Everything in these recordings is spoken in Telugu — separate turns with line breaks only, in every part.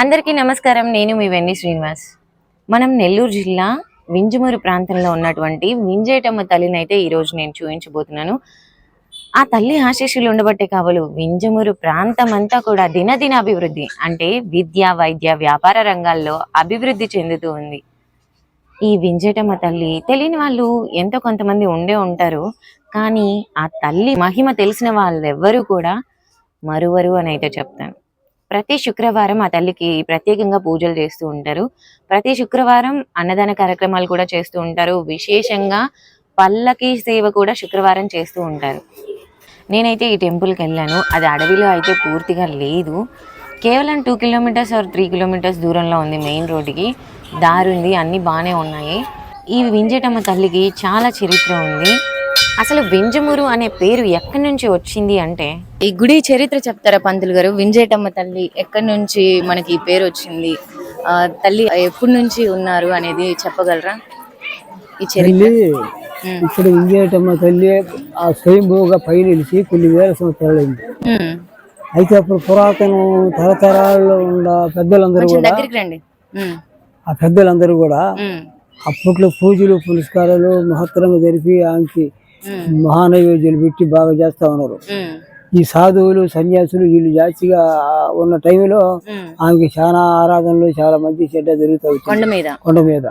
అందరికీ నమస్కారం. నేను మీ వెన్ని శ్రీనివాస్. మనం నెల్లూరు జిల్లా వింజమూరు ప్రాంతంలో ఉన్నటువంటి వింజేటమ్మ తల్లిని అయితే ఈరోజు నేను చూపించబోతున్నాను. ఆ తల్లి ఆశీస్సులు ఉండబట్టే కావలు వింజమూరు ప్రాంతం అంతా కూడా దినదిన అభివృద్ధి అంటే విద్య, వైద్య, వ్యాపార రంగాల్లో అభివృద్ధి చెందుతూ ఉంది. ఈ వింజేటమ్మ తల్లి తెలియని వాళ్ళు ఎంతో కొంతమంది ఉండే ఉంటారు. కానీ ఆ తల్లి మహిమ తెలిసిన వాళ్ళు ఎవ్వరూ కూడా మరువరు అని అయితే చెప్తాను. ప్రతి శుక్రవారం ఆ తల్లికి ప్రత్యేకంగా పూజలు చేస్తూ ఉంటారు. ప్రతి శుక్రవారం అన్నదాన కార్యక్రమాలు కూడా చేస్తూ ఉంటారు. విశేషంగా పల్లకి సేవ కూడా శుక్రవారం చేస్తూ ఉంటారు. నేనైతే ఈ టెంపుల్కి వెళ్ళాను. అది అడవిలో అయితే పూర్తిగా లేదు. కేవలం 2 కిలోమీటర్స్ ఆర్ 3 కిలోమీటర్స్ దూరంలో ఉంది. మెయిన్ రోడ్డుకి దారి ఉంది, అన్నీ బాగానే ఉన్నాయి. ఈ వింజేటమ్మ తల్లికి చాలా చరిత్ర ఉంది. అసలు వింజమూరు అనే పేరు ఎక్కడి నుంచి వచ్చింది అంటే, ఈ గుడి చరిత్ర చెప్తారా పంతులు గారు? వింజేటమ్మ తల్లి ఎక్కడి నుంచి మనకి ఈ పేరు వచ్చింది, తల్లి ఎప్పటి నుంచి ఉన్నారు అనేది చెప్పగలరా? ఈ చరిత్ర
ఇక్కడ వింజేటమ్మ తల్లి ఆ స్వయంభూగా పై నిలిచి కొన్ని వేల సంవత్సరాలైంది. అయితే అప్పుడు పురాతన తరతరాల్లో ఉన్న పెద్దలందరూ కూడా ఆ పెద్దలందరూ కూడా అప్పట్లో పూజలు పురస్కారాలు మహత్తరంగా జరిపి ఆమెకి మహానైవేద్యాలు పెట్టి బాగా చేస్తా ఉన్నారు. ఈ సాధువులు సన్యాసులు వీళ్ళు జాస్తిగా ఉన్న టైంలో ఆమెకి చాలా ఆరాధనలు చాలా మంచి చెడ్డ జరుగుతాయి కొండ మీద.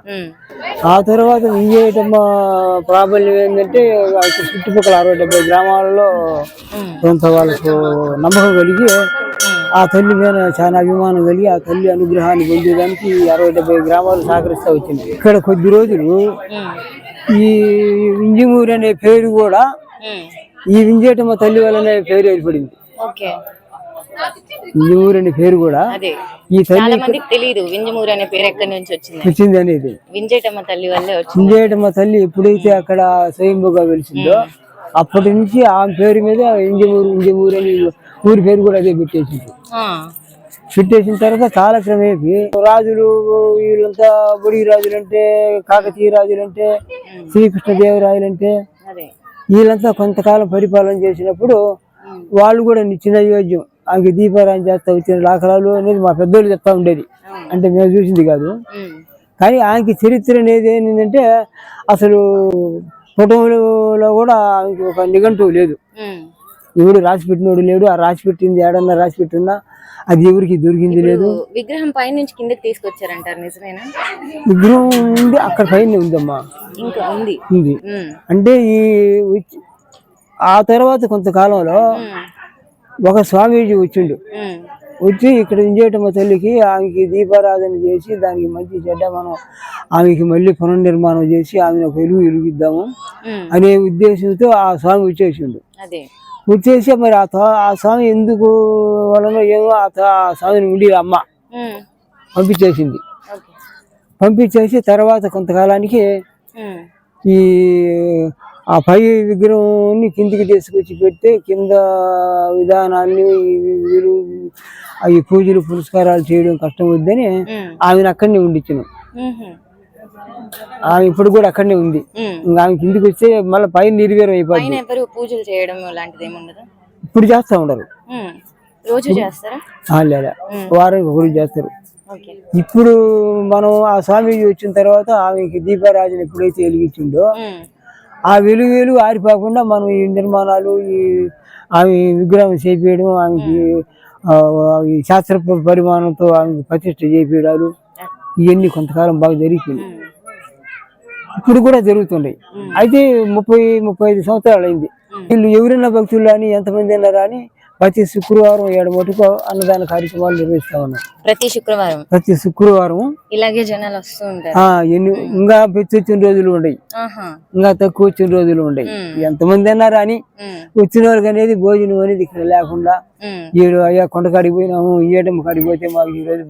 ఆ తర్వాత వింజేటమ్మ ప్రాబల్యం ఏంటంటే చుట్టుపక్కల 60-70 గ్రామాలలో కొంత వాళ్ళకు నమ్మకం కలిగి ఆ తల్లి మీద చాలా అభిమానం కలిగి ఆ తల్లి అనుగ్రహాన్ని పొందేదానికి 60-70 గ్రామాలు సహకరిస్తూ వచ్చింది. ఇక్కడ కొద్ది రోజులు ఈ వింజమూరు అనే పేరు కూడా ఈ వింజేటమ్మ తల్లి వల్లనే పేరు ఏర్పడింది. వింజమూరు అనే పేరు కూడా ఈ తల్లి
తెలియదు వింజమూరు అనే పేరు ఎక్కడి నుంచి
వచ్చింది అనేది
వింజేటమ్మ తల్లి వల్లే.
వింజేటమ్మ తల్లి ఎప్పుడైతే అక్కడ స్వయంభూగా వెలిసిందో అప్పటి నుంచి ఆ పేరు మీద వింజమూరు అని ఊరి పేరు కూడా అదే పెట్టేసిన తర్వాత కాలక్రమేపీ రాజులు వీళ్ళంతా బుడి రాజులు అంటే, కాకతీయ రాజులు అంటే, శ్రీకృష్ణదేవరాయలు వీళ్ళంతా కొంతకాలం పరిపాలన చేసినప్పుడు వాళ్ళు కూడా నిత్య నైవేద్యం ఆమెకి దీపారాయణ చేస్తా వచ్చిన దాఖలాలు అనేది మా పెద్దోళ్ళు చెప్తా ఉండేది. అంటే మేము చూసింది కాదు. కానీ ఆమెకి చరిత్ర అనేది ఏంటంటే అసలు కుటుంబంలో కూడా ఆమెకి ఒక నిఘంటువు లేదు. ఎవడు రాసి పెట్టినోడు లేడు. ఆ రాసి పెట్టింది ఏడన్నా రాసి పెట్టినా అది ఎవరికి దొరికింది లేదు.
విగ్రహం పై నుంచి కిందకి తీసుకొచ్చారంటారు, నిజమేనా?
విగ్రహం ఉంది అక్కడ పైన ఉందమ్మా,
ఇంకా ఉంది.
అంటే ఆ తర్వాత కొంతకాలంలో ఒక స్వామీజీ వచ్చిండు. వచ్చి ఇక్కడ వింజేటమ్మ తల్లికి ఆమెకి దీపారాధన చేసి దానికి మంచి చెడ్డ మనం ఆమెకి మళ్ళీ పునర్నిర్మాణం చేసి ఆమెను ఒక వెలుగిద్దాము అనే ఉద్దేశంతో ఆ స్వామి వచ్చేసిండు. వచ్చేసి మరి ఆ స్వామి ఎందుకు వలన ఏమో ఆ స్వామిని ఉండి అమ్మ పంపించేసింది. పంపించేసి తర్వాత కొంతకాలానికి ఈ ఆ పై విగ్రహాన్ని కిందికి తీసుకొచ్చి పెడితే కింద విధానాన్ని అవి పూజలు పురస్కారాలు చేయడం కష్టం వద్దని ఆమెను అక్కడనే ఉండిచ్చాను. ఆమె ఇప్పుడు కూడా అక్కడనే ఉంది. ఆమె కిందికి వస్తే మళ్ళీ పైన నిర్వీర్యం అయిపోయింది.
పూజలు చేయడం లాంటిది ఏముండదు.
ఇప్పుడు చేస్తా ఉండరు,
రోజు చేస్తారా?
లేదా వారానికి ఒకరు చేస్తారు. ఇప్పుడు మనం ఆ స్వామీజీ వచ్చిన తర్వాత ఆమెకి దీపారాజన ఎప్పుడైతే వెలిగించిండో ఆ వెలుగు ఆరిపోకుండా మనం ఈ నిర్మాణాలు ఆమె విగ్రహం చేపించడం, ఆమెకి శాస్త్ర పరిమాణంతో ఆమెకి ప్రతిష్ఠ చేపించడాలు ఇవన్నీ కొంతకాలం బాగా జరిగిపోయింది. ఇప్పుడు కూడా జరుగుతున్నాయి. అయితే 30-35 సంవత్సరాలు అయింది. వీళ్ళు ఎవరైనా భక్తులు అని ఎంతమంది అయినా రాని ప్రతి శుక్రవారం 7 మటుకు అన్నదాన కార్యక్రమాలు నిర్వహిస్తా ఉన్నారు. ప్రతి శుక్రవారం
ఇలాగే జనాలు వస్తూ ఉంటారు.
ఇంకా పెట్టి వచ్చిన రోజులు ఉన్నాయి, ఇంకా తక్కువ వచ్చిన రోజులు ఉన్నాయి. ఎంతమంది అయినా రాని వచ్చిన వాళ్ళకి అనేది భోజనం అనేది ఇక్కడ లేకుండా అయ్యా కొండకాడికి పోయినాము, ఏటమ్మ కాడికి పోతే మాకు ఈ రోజు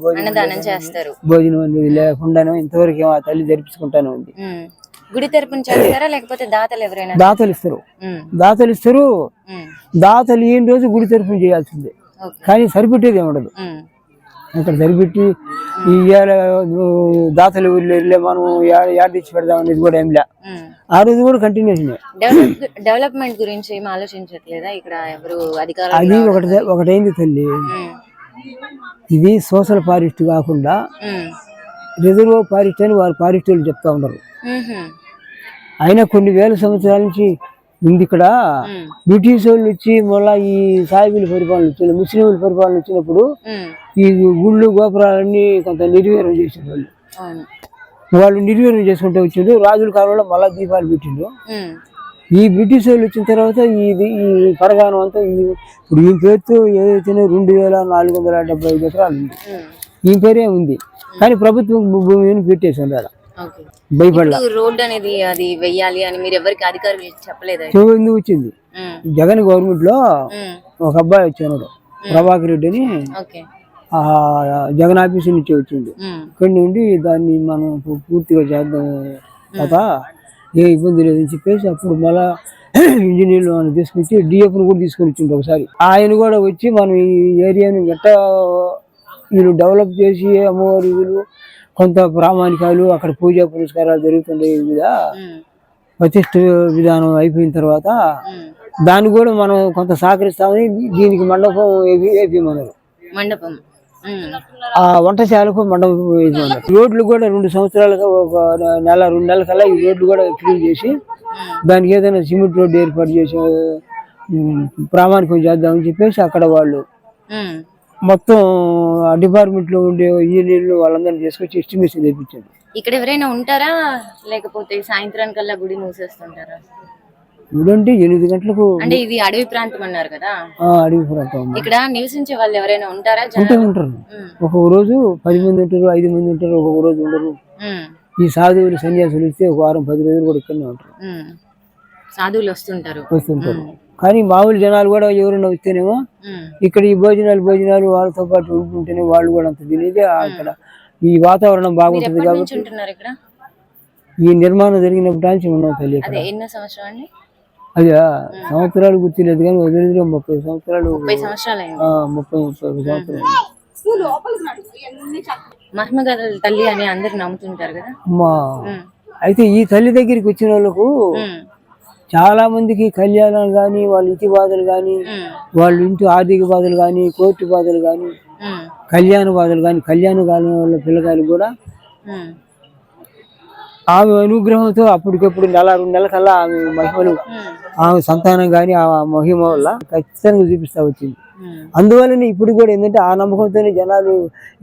భోజనం అనేది లేకుండానే ఇంతవరకు ఆ తల్లి జరిపించుకుంటానే ఉంది.
గుడి తరపున చేస్తారా లేకపోతే దాతలు ఎవరైనా?
దాతలు ఇస్తారు. దాతలు ఈ రోజు గుడి తరపున చేయాల్సిందే, కానీ సరిపెట్టేది ఏముండదు. అక్కడ సరిపెట్టి దాతలు వెళ్ళే మనం యాడ్ తెచ్చి పెడదాం అనేది కూడా ఏం లే. ఆ రోజు కూడా కంటిన్యూషన్.
డెవలప్మెంట్ గురించి ఏం ఆలోచించట్లేదా ఇక్కడ ఎవరు అధికారులు?
అది ఒకటైంది తల్లి. ఇది సోషల్ ఫారెస్ట్ కాకుండా రిజర్వ్ ఫారెస్ట్ అని వారు ఫారెస్ట్ వాళ్ళు చెప్తా ఉన్నారు. అయినా కొన్ని వేల సంవత్సరాల నుంచి ఉంది ఇక్కడ. బ్రిటిష్ వాళ్ళు వచ్చి మళ్ళీ ఈ సాయిబుల పరిపాలన వచ్చిన ముస్లింల పరిపాలన వచ్చినప్పుడు ఈ గుళ్ళు గోపురాలన్నీ కొంత నిర్వీర్యం చేసిన వాళ్ళు నిర్వీర్యం చేసుకుంటూ వచ్చిండు. రాజుల కాలంలో మళ్ళా దీపాలు పెట్టిండు. ఈ బ్రిటిష్ వాళ్ళు వచ్చిన తర్వాత ఈ పరగానం అంతా ఇప్పుడు ఈ పేరుతో ఏదైతే 2475 ఎకరాలు ఉంది. ఈ పేరే ఉంది కానీ ప్రభుత్వం భూమిని పెట్టేసారు అలా భయపడ.
రోడ్ అనేది అది వెయ్యాలి అని మీరు ఎవరికి అధికారులు చెప్పలేదు?
ఎందుకు వచ్చింది జగన్ గవర్నమెంట్ లో ఒక అబ్బాయి వచ్చాడు ప్రభాకర్ రెడ్డి అని, జగన్ ఆఫీస్ నుంచి వచ్చింది. ఇక్కడి నుండి దాన్ని మనం పూర్తిగా చేద్దాం కదా, ఏ ఇబ్బంది లేదని చెప్పేసి అప్పుడు మళ్ళా ఇంజనీర్లు మనం తీసుకొచ్చి డిఎఫ్ను కూడా తీసుకొని వచ్చింది ఒకసారి. ఆయన కూడా వచ్చి మనం ఈ ఏరియాని గట్టా వీళ్ళు డెవలప్ చేసి అమ్మవారి వీళ్ళు కొంత ప్రామాణికాలు అక్కడ పూజా పురస్కారాలు జరుగుతుండే మీద ప్రతిష్ఠ విధానం అయిపోయిన తర్వాత దాన్ని కూడా మనం కొంత సహకరిస్తామని దీనికి మండపం వేపిమన్నారు.
మండపం
ఆ వంటశాలకు మండపం వేపిమన్నారు. రోడ్లు కూడా 2 సంవత్సరాలుగా ఒక నెల 2 నెలల కల్లా ఈ రోడ్లు కూడా క్లీన్ చేసి దానికి ఏదైనా సిమెంట్ రోడ్డు ఏర్పాటు చేసి ప్రామాణికం చేద్దామని చెప్పేసి అక్కడ వాళ్ళు మొత్తం డిపార్ట్మెంట్ లో ఉండే ఇంజనీర్లు వాళ్ళందరినీ తీసుకొచ్చి ఎస్టిమేషన్ చేయించారు.
ఇక్కడ ఎవరైనా ఉంటారా లేకపోతే సాయంత్రం కల్లా గుడి మూసేస్తుంటారా?
గుడి అంటే 8 గంటలకు.
అంటే ఇది అడవి ప్రాంతం అన్నారు కదా?
అడవి ప్రాంతం.
ఇక్కడ నివసించే వాళ్ళు ఎవరైనా ఉంటారా?
ఉంటారు. ఒక్కొక్క రోజు 10 మంది ఉంటారు, 5 మంది ఉంటారు, ఒక్కొక్క రోజు ఉండరు. ఈ సాధువులు సన్యాసులు ఇస్తే ఒక వారం 10 రోజులు కూడా ఇక్కడనే ఉంటారు.
సాధువులు వస్తుంటారు.
కానీ మామూలు జనాలు కూడా ఎవరైనా వస్తేనేమో ఇక్కడ ఈ భోజనాలు వాళ్ళతో పాటు ఉంటుంటేనే వాళ్ళు కూడా అంత తినేది. అక్కడ ఈ వాతావరణం బాగుంటుంది కాబట్టి ఈ నిర్మాణం జరిగినప్పటి నుంచి ఉన్నాం తల్లి. అదే సంవత్సరాలు గుర్తులేదు కానీ వదిలేదు 30 సంవత్సరాలు 30 సంవత్సరాలు.
మహిమగల తల్లి అని అందరు నమ్ముతుంటారు కదా
అమ్మా. అయితే ఈ తల్లి దగ్గరికి వచ్చిన వాళ్ళకు చాలా మందికి కళ్యాణాలు కానీ, వాళ్ళ ఇంటి బాధలు కానీ, వాళ్ళ ఇంటి ఆర్థిక బాధలు కానీ, కోర్టు బాధలు కానీ, కళ్యాణ బాధలు కానీ, కళ్యాణ కాలం వాళ్ళ పిల్లకాయలు కూడా ఆమె అనుగ్రహంతో అప్పటికప్పుడు 1-2 నెలల కల్లా ఆమె మహిమలు, ఆమె సంతానం కానీ ఆ మహిమ వల్ల ఖచ్చితంగా చూపిస్తా వచ్చింది. అందువల్లనే ఇప్పుడు కూడా ఏంటంటే ఆ నమ్మకంతోనే జనాలు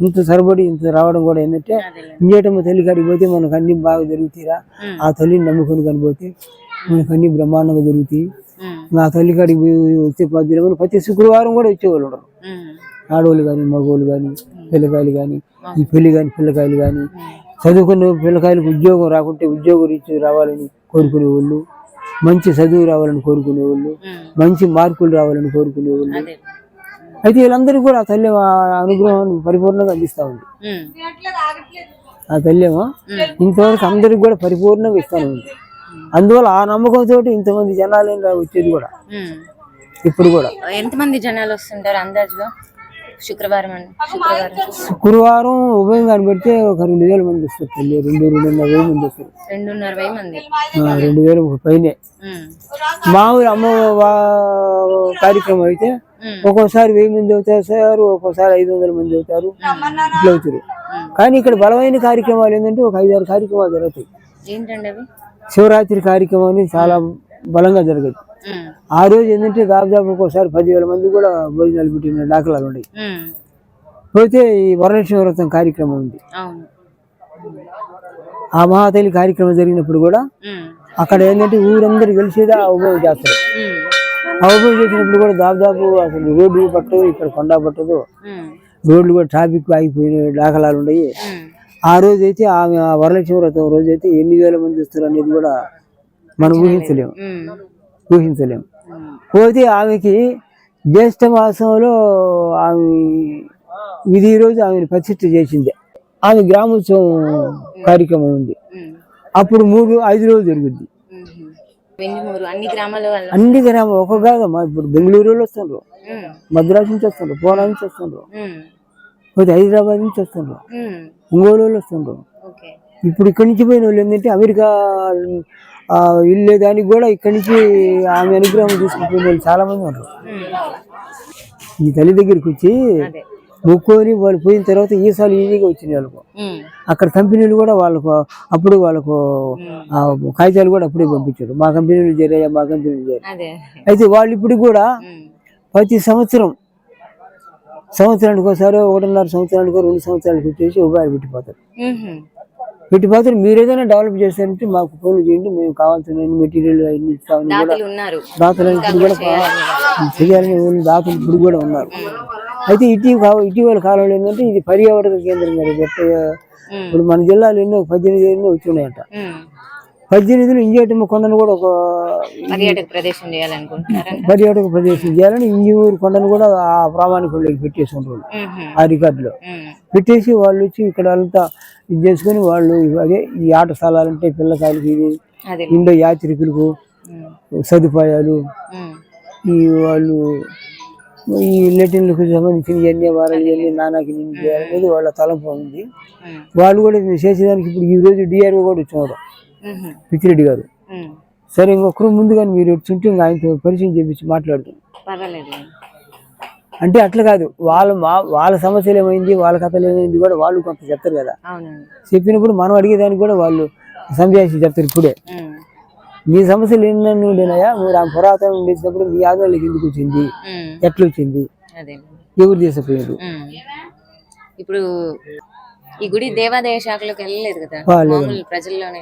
ఇంత సరిపడి ఇంత రావడం కూడా ఏంటంటే ఇంజేటమ్మ తల్లి కాడికి పోతే మనకు అన్ని బాగా జరుగుతాయిరా, ఆ తల్లిని నమ్ముకొని కనిపోతే మనకు అన్ని బ్రహ్మాండంగా జరుగుతాయి. నా తల్లి కాడికి వచ్చే పద్ధతులు ప్రతి శుక్రవారం కూడా వచ్చేవాళ్ళు ఉండరు. ఆడవాళ్ళు కానీ, మగవాళ్ళు కానీ, పిల్లకాయలు కానీ, ఈ పెళ్లి కానీ పిల్లకాయలు కానీ, చదువుకున్న పిల్లకాయలకు ఉద్యోగం రాకుంటే ఉద్యోగ రీత్యా రావాలని కోరుకునే వాళ్ళు, మంచి చదువు రావాలని కోరుకునే వాళ్ళు, మంచి మార్కులు రావాలని కోరుకునే వాళ్ళు. అయితే వీళ్ళందరికీ కూడా ఆ తల్లి అనుగ్రహాన్ని పరిపూర్ణంగా అందిస్తా ఉంది. ఆ తల్లి ఏమో ఇంతవరకు అందరికి కూడా పరిపూర్ణంగా ఇస్తాను ఉంది. అందువల్ల ఆ నమ్మకంతో ఇంతమంది జనాలు వచ్చేది కూడా. ఇప్పుడు కూడా
ఎంతమంది జనాలు వస్తుంటారు అందాజుగా?
శుక్రవారం ఉభయం కాని పెడితే ఒక 2000 మంది వస్తారు తల్లి. 2-2.5 మంది వస్తారు. 2000 పైనే. మామూలు అమ్మ కార్యక్రమం అయితే ఒక్కోసారి 1000 మంది అవుతారు, ఒక్కోసారి 500 మంది అవుతారు, ఇట్లా అవుతారు. కానీ ఇక్కడ బలమైన కార్యక్రమాలు ఏంటంటే ఒక 5-6 కార్యక్రమాలు జరుగుతాయి. శివరాత్రి కార్యక్రమం అనేది చాలా బలంగా జరగదు. ఆ రోజు ఏంటంటే దాదాపు ఒక్కోసారి 10,000 మంది కూడా భోజనాలు పెట్టిన దాఖలాలు ఉన్నాయి. పోతే ఈ వరలక్ష్మి వ్రతం కార్యక్రమం ఉంది. ఆ మహాతల్లి కార్యక్రమం జరిగినప్పుడు కూడా అక్కడ ఏంటంటే ఊరందరూ కలిసేది ఆ ఉపయోగం చేస్తారు. ఆ ఉపయోగం చేసినప్పుడు కూడా దాదాపు అసలు రోడ్డు పట్టదు, ఇక్కడ కొండ పట్టదు, రోడ్లు కూడా ట్రాఫిక్ ఆగిపోయిన దాఖలాలు ఉన్నాయి. ఆ రోజు అయితే ఆమె వరలక్ష్మి వ్రతం రోజు అయితే ఎన్ని వేల మంది వస్తారు అనేది కూడా మనం ఊహించలేము. పోతే ఆమెకి జ్యేష్ఠ మాసంలో ఆమె ఇది రోజు ఆమెను ప్రతిష్ఠ చేసింది. ఆమె గ్రామోత్సవం కార్యక్రమం ఉంది. అప్పుడు 3-5 రోజులు జరుగుద్ది. అన్ని గ్రామం ఒక కాదమ్మా. ఇప్పుడు బెంగళూరు వాళ్ళు వస్తుండ్రు, మద్రాసు నుంచి వస్తుండ్రు, పూనా నుంచి వస్తుండ్రు, పోతే హైదరాబాద్ నుంచి వస్తుండ్రు, ఒంగోలు వాళ్ళు వస్తుండ్రు. ఇప్పుడు ఇక్కడి నుంచి పోయిన వాళ్ళు ఏంటంటే అమెరికా ఇల్లే దానికి కూడా ఇక్కడి నుంచి ఆమె అనుగ్రహం తీసుకుపోయిన వాళ్ళు చాలా మంది ఉన్నారు. ఈ తల్లి దగ్గరికి వచ్చి మొక్కుకొని వాళ్ళు పోయిన తర్వాత ఈసారి ఈజీగా వచ్చినాయి వాళ్ళకు. అక్కడ కంపెనీలు కూడా వాళ్ళకు అప్పుడు వాళ్ళకు కాగితాలు కూడా అప్పుడే పంపించారు, మా కంపెనీలు చేరాయా, మా కంపెనీలు చేరాయి. అయితే వాళ్ళు ఇప్పుడు కూడా ప్రతి సంవత్సరానికి ఒకసారి, 1.5 సంవత్సరానికి 2 సంవత్సరాలు పెట్టేసి ఉపాధి పెట్టిపోతారు. మీరు ఏదైనా డెవలప్ చేస్తారంటే మాకు ఫోన్లు చేయండి, మేము కావాల్సిన మెటీరియల్ అన్ని ఇస్తామని కూడా దాతలు ఇప్పుడు కూడా చేయాలని దాతలు ఇప్పుడు కూడా ఉన్నారు. అయితే ఇటీవల కాలంలో ఏంటంటే ఇది పర్యావరణ కేంద్రం కదా. ఇప్పుడు మన జిల్లాలో 18 వచ్చి ఉన్నాయంట. 18 ఇంజేటమ్మ కొండను కూడా ఒక
పర్యాటక
ప్రదేశం చేయాలని ఇంజూరు కొండను కూడా ఆ ప్రామాణికంలోకి పెట్టేసి ఉంటారు. ఆ రికార్డులో పెట్టేసి వాళ్ళు వచ్చి ఇక్కడ అంతా ఇది చేసుకుని వాళ్ళు అదే ఈ ఆట స్థలాలంటే పిల్లకాయలకి ఇది ఉండే యాత్రికులకు సదుపాయాలు, ఈ వాళ్ళు ఈ లెటిన్లకు సంబంధించిన ఇవన్నీ వారాలు ఇవన్నీ నానాకి చేయాలనేది వాళ్ళ తలంపు ఉంది. వాళ్ళు కూడా చేసేదానికి ఇప్పుడు ఈ రోజు డిఆర్ఓ కూడా వచ్చారు, పిచ్చిరెడ్డి గారు. సరే ఇంకొకరు ముందుగా మీరు వచ్చుంటే ఇంకా ఆయనతో పరిచయం చేపించి మాట్లాడుతాం. అంటే అట్లా కాదు, వాళ్ళ సమస్యలు ఏమైంది, వాళ్ళ కథలు ఏమైంది కూడా వాళ్ళు కొంత చెప్తారు కదా. చెప్పినప్పుడు మనం అడిగేదానికి కూడా వాళ్ళు సంజాయిషి చెప్తారు. ఇప్పుడే మీ సమస్యలు ఎన్నెన్ని ఉండేనాయా, మీరు ఆ పురాతనం ఉండేసినప్పుడు మీ ఆదాయానికి ఎందుకు వచ్చింది, ఎట్లా వచ్చింది, ఎవరు చేసిపోయారు.
ఇప్పుడు ఈ గుడి దేవాదాయ శాఖలోకి వెళ్ళలేదు కదా, ప్రజల్లోనే.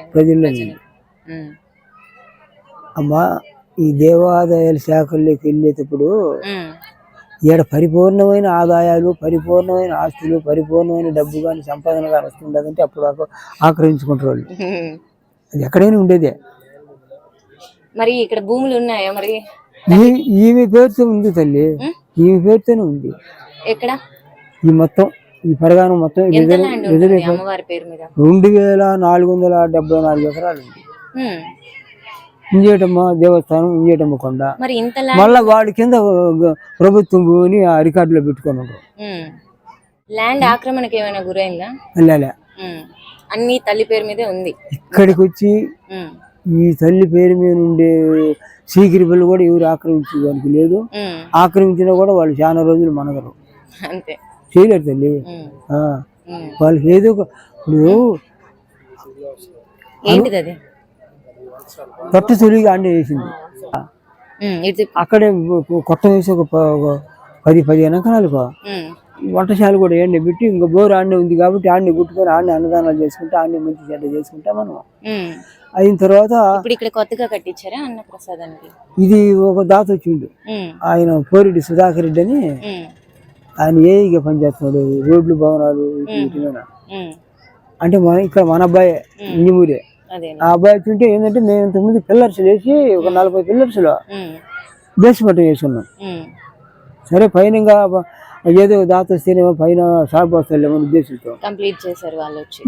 అమ్మా ఈ దేవాదాయాల శాఖల్లోకి వెళ్ళేటప్పుడు ఈడ పరిపూర్ణమైన ఆదాయాలు, పరిపూర్ణమైన ఆస్తులు, పరిపూర్ణమైన డబ్బు కానీ సంపాదన కానీ వస్తుండదంటే అప్పుడు ఆక్రమించుకుంటారు వాళ్ళు. అది ఎక్కడైనా ఉండేదే.
మరి ఇక్కడ భూములు ఉన్నాయా? మరి
ఈమె పేరుతో ఉంది తల్లి, ఈమె పేరుతోనే ఉంది.
ఎక్కడ
ఈ మొత్తం ఈ పరిగాణం మొత్తం 2474 ఎకరాలు ఉంది. ఇంజేటమ్మ దేవస్థానం, ఇంజేటమ్మ కొండ. మళ్ళా వాడి కింద ప్రభుత్వం భూమిని ఆ రికార్డులో పెట్టుకొని ఉంటారు.
ల్యాండ్ ఆక్రమణకి ఏమైనా గురైందా?
అన్ని
తల్లి పేరు మీదే ఉంది.
ఇక్కడికి వచ్చి ఈ తల్లి పేరు మీద ఉండే సీకిరిపల్లి కూడా ఎవరు ఆక్రమించడానికి లేదు. ఆక్రమించినా కూడా వాళ్ళు చాలా రోజులు మనగరు,
అంతే
చేయలేరు తల్లి. వాళ్ళకి ఏదో ఇప్పుడు
ఏంటిది
కొత్త తొలిగా అండే వేసింది అక్కడే. కొత్త వేసి ఒక 10-15 ఎకరాలకు వంటశాల కూడా ఎండ పెట్టి ఇంకా బోరు ఆడనే ఉంది కాబట్టి ఆడనే గుట్టుకొని ఆడనే అన్నదానాలు చేసుకుంటే ఆడనే మంచి చెడ్డ చేసుకుంటా మనం. అయిన తర్వాత
ఇక్కడ కొత్తగా కట్టించారా అన్నప్రసాదానికి?
ఇది ఒక దాత వచ్చిండు, ఆయన పోరెడ్డి సుధాకర్ రెడ్డి అని. ఆయన ఏఈగా పనిచేస్తున్నాడు, రోడ్లు భవనాలు అంటే ఇక్కడ మన అబ్బాయి ఇంజమూరే. ఆ అబ్బాయి వచ్చింటే ఏంటంటే మేము ఇంతకుముందు పిల్లర్స్ వేసి ఒక 40 పిల్లర్స్ లో బేస్మెంట్ వేసుకున్నాం. సరే పైన ఇంకా ఏదో దాత వస్తేనేమో పైన స్లాబ్ వస్తాలేమో ఉద్దేశంతో
కంప్లీట్ చేశారు వాళ్ళు వచ్చి.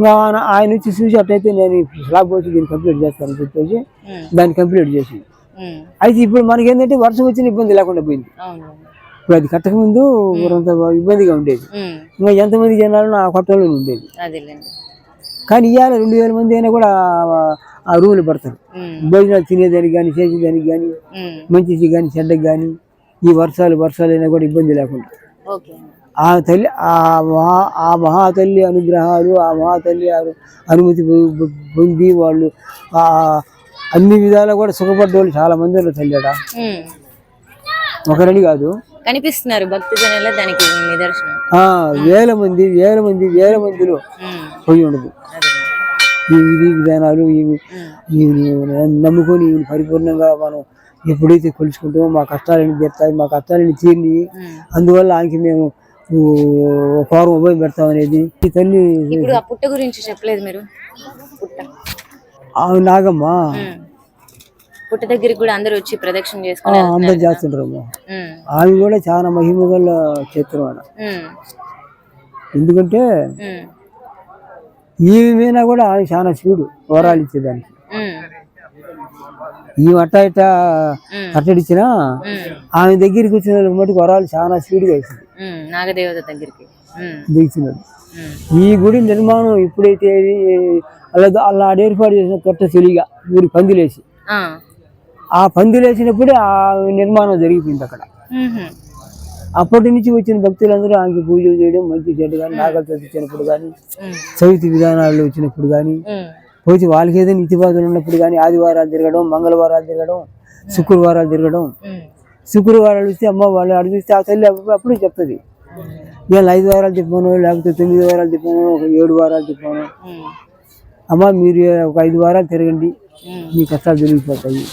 ఆయన వచ్చి చూసి అట్లయితే నేను స్లాబ్ వచ్చి దీన్ని కంప్లీట్ చేస్తానని చెప్పేసి దాన్ని కంప్లీట్ చేసి. అయితే ఇప్పుడు మనకి ఏంటంటే వర్షం వచ్చిన ఇబ్బంది లేకుండా పోయింది. ఇప్పుడు అది కట్టక ముందు కొంత ఇబ్బందిగా ఉండేది, ఇంకా ఎంతమంది జనాలను ఆ కొట్టలో ఉండేది. కానీ ఇవాళ 2000 మంది అయినా కూడా ఆ రూములు పడతారు, భోజనాలు తినేదానికి కానీ చేసేదానికి కానీ మంచిది కానీ చెడ్డకి కానీ. ఈ వర్షాలు అయినా కూడా ఇబ్బంది లేకుండా ఆ తల్లి ఆ మహాతల్లి అనుగ్రహాలు, ఆ మహాతల్లి అనుమతి పొంది వాళ్ళు అన్ని విధాలా కూడా సుఖపడ్డ వాళ్ళు చాలా మంది ఉన్నారు తల్లి. అట ఒకరని కాదు,
కనిపిస్తున్నారు భక్తి జనాలు, దానికి నిదర్శనం.
వేల మందిలో పోయి ఉండదు. ఈ విధి విధానాలు ఇవి నమ్ముకొని ఇవి పరిపూర్ణంగా మనం ఎప్పుడైతే కొలుచుకుంటామో మా కష్టాలని తీరుతాయి, మా కష్టాలని తీరిని. అందువల్ల ఆయనకి మేము ఫారం ఉభయం పెడతాం అనేది. ఈ తల్లి
ఇప్పుడు ఆ పుట్ట గురించి చెప్పలేదు మీరు?
నాగమ్మ
పుట్ట దగ్గరికి కూడా అందరూ వచ్చి ప్రదక్షిణ చేసుకుని
అందరు చేస్తుంటారు. ఆమె కూడా చాలా మహిమ గల క్షేత్రం అన్న. ఎందుకంటే ఈమె మీద కూడా ఆమె చాలా శివుడు వరాలు ఇచ్చేదానికి. ఈ అట్ట కట్టడిచ్చినా ఆమె దగ్గరికి వచ్చిన వాళ్ళకి మటుకు వరాలు చాలా స్పీడ్గా ఇస్తుంది.
నాగదేవత దగ్గరికి
దిగుతున్నాడు. ఈ గుడి నిర్మాణం ఎప్పుడైతే అలా ఏర్పాటు చేసిన కొత్త చెలిగా ఊరి పందిలేసి, ఆ పందిలేసినప్పుడే ఆ నిర్మాణం జరిగిపోయింది అక్కడ. అప్పటి నుంచి వచ్చిన భక్తులందరూ ఆమెకి పూజలు చేయడం, మంచి చెడ్డ కానీ, నాగలు చదివించినప్పుడు కానీ, చవితి విధానాలు వచ్చినప్పుడు కానీ, పోతే వాళ్ళకి ఏదైనా ఇతిబాధలు ఉన్నప్పుడు కానీ, ఆదివారాలు తిరగడం, మంగళవారాలు తిరగడం, శుక్రవారాలు తిరగడం. శుక్రవారాలు వస్తే అమ్మ వాళ్ళు అడిగిస్తే ఆ తల్లి అప్పుడు చెప్తుంది, ఇవాళ 5 వారాలు తిప్పాను, లేకపోతే 9 వారాలు తిప్పాను, ఒక 7 వారాలు తిప్పాను, అమ్మ మీరు ఒక 5 వారాలు తిరగండి, మీ కష్టాలు జరిగిపోతాయి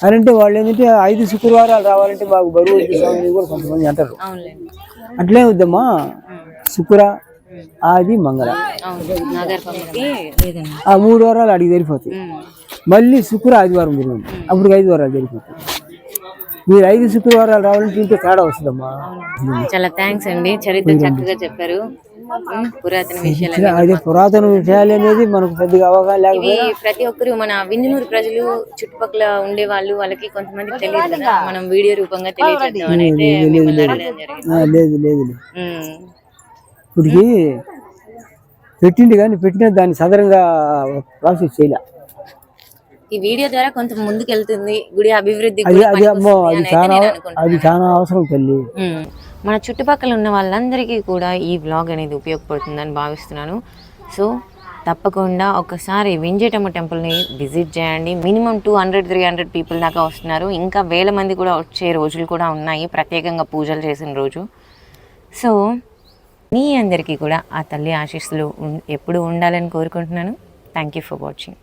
అని అంటే వాళ్ళు ఏంటంటే 5 శుక్రవారాలు రావాలంటే మాకు బరువు వచ్చేసామని కూడా కొంతమంది అంటారు. అట్లే వద్దమ్మా, శుక్ర, ఆది, మంగళ ఆ 3 వారాలు అడిగి జరిగిపోతాయి. మళ్ళీ శుక్ర ఆదివారం తిరగండి, అప్పుడు 5 వారాలు జరిగిపోతాయి. మీరు 5 శుక్రవారాలు రావాలంటే ఇంట్లో తేడా వస్తుందమ్మా.
చాలా థ్యాంక్స్ అండి, చరిత్ర చక్కగా చెప్పారు. పురాతన విషయాలు,
అదే పురాతన విషయాలు అనేది మనకు పెద్దగా అవగాహన లేకపోతే
ప్రతి ఒక్కరు మన వింజమూరు ప్రజలు చుట్టుపక్కల ఉండే వాళ్ళకి కొంతమందికి తెలియదు కదా, మనం వీడియో రూపంగా తెలియజేద్దామని అయితే మిమ్మల్ని అడగడం జరిగింది.
లేదు ఇప్పటికి పెట్టింది కానీ పెట్టిన దాన్ని సదరంగా ప్రాసెస్ చేయలే.
ఈ వీడియో ద్వారా కొంత ముందుకు వెళ్తుంది, గుడి అభివృద్ధి
అది చాలా అవసరం తల్లి.
మన చుట్టుపక్కల ఉన్న వాళ్ళందరికీ కూడా ఈ వ్లాగ్ అనేది ఉపయోగపడుతుందని భావిస్తున్నాను. సో తప్పకుండా ఒకసారి వింజేటమ్మ టెంపుల్ని విజిట్ చేయండి. మినిమం 200-300 పీపుల్ దాకా వస్తున్నారు. ఇంకా వేల మంది కూడా వచ్చే రోజులు కూడా ఉన్నాయి, ప్రత్యేకంగా పూజలు చేసిన రోజు. సో మీ అందరికీ కూడా ఆ తల్లి ఆశీస్సులు ఎప్పుడు ఉండాలని కోరుకుంటున్నాను. Thank you for watching.